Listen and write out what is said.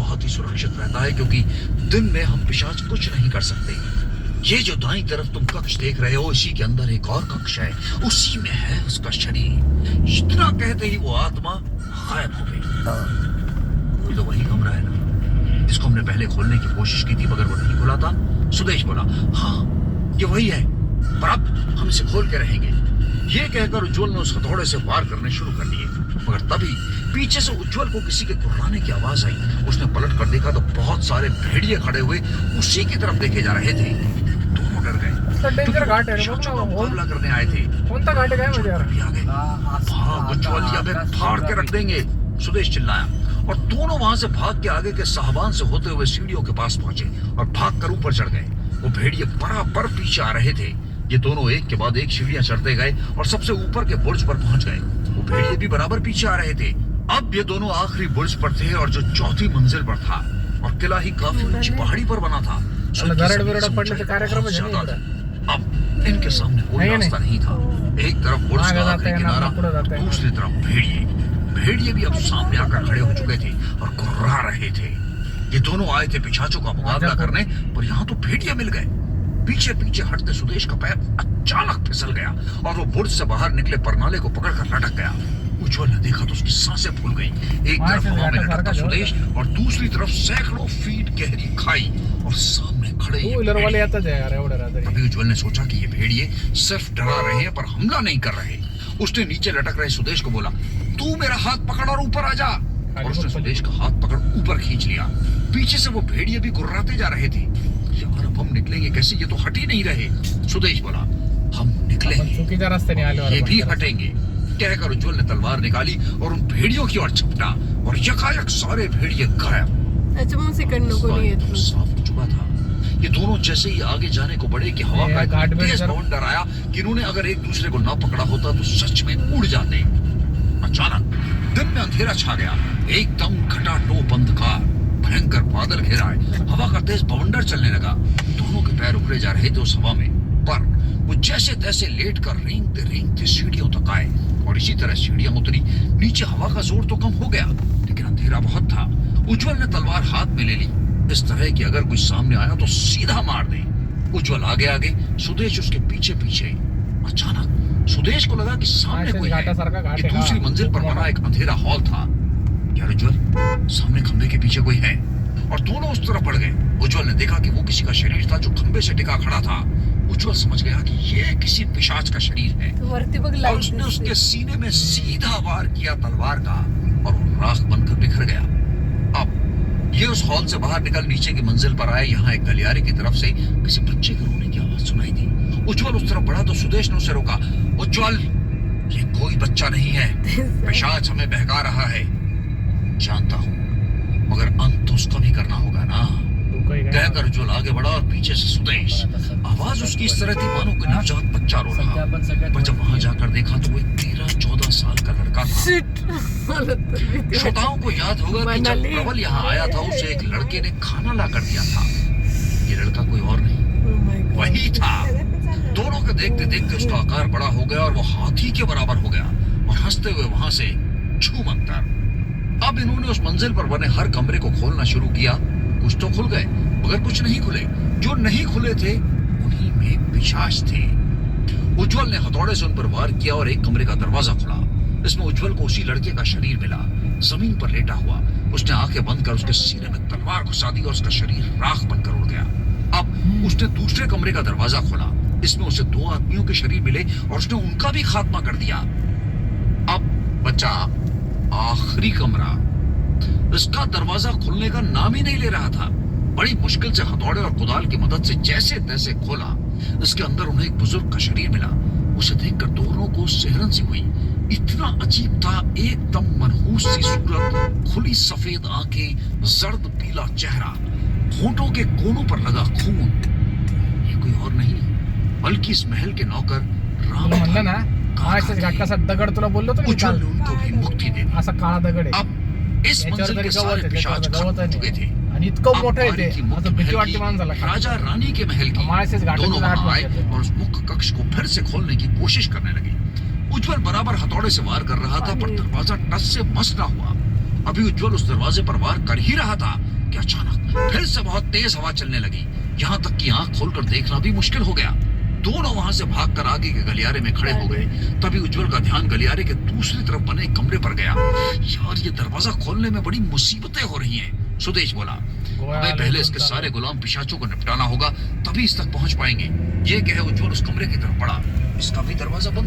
बहुत ही सुरक्षित रहता है क्योंकि दिन में हम पिशाच कुछ नहीं कर सकते। ये जो दाईं तरफ तुम कक्ष देख रहे हो, इसी के अंदर एक और कक्ष है, उसी में है उसका शरीर। इतना कहते ही वो आत्मा गायब हो गई। ये तो वही कमरा है ना जिसको हमने पहले खोलने की कोशिश की थी मगर वो नहीं खुला था। सुदेश बोला, हाँ ये वही है, पर अब हम इसे खोल के रहेंगे। ये कहकर उज्जवल ने उस हथौड़े से वार करने शुरू कर दिए, मगर तभी पीछे से उज्जवल को किसी के कुर्राने की आवाज आई। उसने पलट कर देखा तो बहुत सारे भेड़िए खड़े हुए उसी की तरफ देखे जा रहे थे। दोनों डर गए। डेंजर घाट है, पिशाचों का मुकाबला करने आए थे। कौन सा घाट है मुझे यार? भी आ गए। भाग उज्जवल, या हमें फाड़ के रख देंगे, सुदेश चिल्लाया। और दोनों वहां से भाग के आगे के साहबान से होते हुए सीढ़ियों के पास पहुंचे और भाग कर ऊपर चढ़ गए। वो भेड़िए बराबर पीछे आ रहे थे। ये दोनों एक के बाद एक सीढ़ियां चढ़ते गए और सबसे ऊपर के बुर्ज पर पहुंच गए। वो भेड़िए भी बराबर पीछे आ रहे थे। अब ये दोनों आखिरी बुर्ज पर थे और जो चौथी मंजिल पर था, और किला ही काफी ऊंची पहाड़ी पर बना था। अब इनके सामने कोई रास्ता नहीं था। एक तरफ बुर्ज का आखिरी किनारा, दूसरी तरफ भेड़िए। भेड़िए भी अब सामने आकर खड़े हो चुके थे और गुर्रा रहे थे। ये दोनों आए थे पिशाचों का मुकाबला करने, पर यहाँ तो भेड़िए मिल गए। पीछे पीछे हटते सुदेश का पैर अचानक फिसल गया और वो बुर्ज से बाहर निकले परनाले को पकड़कर लटक गया। उज्जवल ने देखा तो उसकी सांसें फूल गई। एक तरफ हवा में लटकता सुदेश और दूसरी तरफ सैकड़ों फीट गहरी खाई और सामने खड़े तभी उज्जवल ने सोचा कि ये भेड़िए सिर्फ डरा रहे हैं पर हमला नहीं कर रहे। उसने नीचे लटक रहे सुदेश को बोला, तू मेरा हाथ पकड़ और ऊपर आ जा। और उसने सुदेश का हाथ पकड़ ऊपर खींच लिया। पीछे से वो भेड़िए भी गुर्राते जा रहे थे। यार अब हम निकलेंगे कैसे, ये तो हट ही नहीं रहे। सुदेश बोला, हम निकलेंगे, ये भी हटेंगे। कहकर उज्जवल ने तलवार निकाली और उन भेड़ियों की ओर झपटा और यकायक सारे भेड़िए गायब। साफ हो चुका था। ये दोनों जैसे ही आगे जाने को बढ़े कि हवा का तेज पवन डराया कि इन्होंने अगर एक दूसरे को ना पकड़ा होता तो सच में उड़ जाते। अचानक दिन में अंधेरा छा गया। एकदम खटाटोप अंधकार, भयंकर बादल घेरा है। हवा का तेज बवंडर चलने लगा। दोनों के पैर उखड़े जा रहे थे उस हवा में, पर वो जैसे तैसे लेट कर रेंगते रेंगते सीढ़ियों तक आए और इसी तरह सीढ़ियां उतरी। नीचे हवा का जोर तो कम हो गया लेकिन अंधेरा बहुत था। उज्जवल ने तलवार हाथ में ले ली, इस तरह कि अगर कोई सामने आया तो सीधा मार दे। उज्जवल आगे आगे, सुदेश उसके पीछे पीछे। अचानक सुदेश को लगा कि सामने कोई है। कि दूसरी मंजिल पर बना एक अंधेरा हॉल था। यार उज्जवल, सामने खंबे के पीछे कोई है। और दोनों उस तरफ बढ़ गए। उज्जवल ने देखा कि वो किसी का शरीर था जो खंबे से टिका खड़ा था। उज्जवल समझ गया कि ये किसी पिशाच का शरीर है और उसने उसके सीने में सीधा वार किया तलवार का और वो राख बनकर बिखर गया। अब ये उस हॉल से बाहर निकल नीचे की मंजिल पर आए। यहाँ एक गलियारे की तरफ से किसी बच्चे के रोने की आवाज सुनाई दी। उज्जवल उस तरफ बढ़ा तो सुदेश ने उसे रोका। उज्जवल, ये कोई बच्चा नहीं है, पिशाच हमें बहका रहा है। जानता हूँ, मगर अंत तो उसका भी करना होगा ना। कहकर उज्जवल आगे बढ़ा और पीछे से सुदेश। आवाज उसकी इस तरह थी मानो कोई नवजात बच्चा रो रहा। पर जब वहां जाकर देखा तो वो 13-14 साल का लड़का था। श्रोताओं को याद होगा कि जब प्रबल यहाँ आया था उसे एक लड़के ने खाना ला कर दिया था। ये लड़का कोई और नहीं, वही था। दोनों को देखते देखते उसका आकार बड़ा हो गया और वो हाथी के बराबर हो गया और हंसते हुए वहां से छू मंतर। अब इन्होंने उस मंजिल पर बने हर कमरे को खोलना शुरू किया। कुछ तो खुल गए मगर कुछ नहीं खुले। जो नहीं खुले थे उन्हीं में पिशाच थे। उज्जवल ने हथौड़े से उन पर वार किया और एक कमरे का दरवाजा खुला। इसमें उज्जवल को उसी लड़के का शरीर मिला, जमीन पर लेटा हुआ। उसने आंखें बंद कर उसके सीने में तलवार घुसा दी और उसका शरीर राख बनकर उड़ गया। अब उसने दूसरे कमरे का दरवाजा खोला। इसमें उसे 2 आदमियों के शरीर मिले और उसने उनका भी खात्मा कर दिया। अब बचा आखिरी कमरा। इसका दरवाजा खुलने का नाम ही नहीं ले रहा था। बड़ी मुश्किल से हथौड़े और कुदाल की मदद से जैसे तैसे खोला। इसके अंदर उन्हें एक बुजुर्ग का शरीर मिला। उसे देखकर दोनों को सिहरन सी हुई। इतना अजीब था, एकदम मनहूस सी सूरत, खुली सफेद आंखें, जर्द पीला चेहरा, होंठों के कोनों पर लगा खून। ये कोई और नहीं बल्कि इस महल के नौकर राम उज्जवल ने उनको भी मुक्ति दे दी। अब इस मंजिल के सारे पिशाच खत्म हो चुके थे। राजा रानी के महल की दोनों वहां आए और उस मुख्य कक्ष को फिर से खोलने की कोशिश करने लगे। उज्जवल बराबर हथौड़े से वार कर रहा था पर दरवाजा टस से मस ना हुआ। अभी उज्जवल उस दरवाजे पर वार कर ही रहा था कि अचानक फिर से बहुत तेज हवा चलने लगी। यहाँ तक कि आंख खोलकर देखना भी मुश्किल हो गया। दोनों वहां से भागकर आगे के गलियारे में खड़े हो गए। तभी उज्जवल का ध्यान गलियारे के दूसरी तरफ बने कमरे पर गया। यार, ये दरवाजा खोलने में बड़ी मुसीबतें हो रही हैं। सुदेश बोला, हमें पहले इसके सारे गुलाम पिशाचों को निपटाना होगा, तभी इस तक पहुंच पाएंगे। ये कहे उज्जवल उस कमरे की तरफ बढ़ा। इसका भी दरवाजा बंद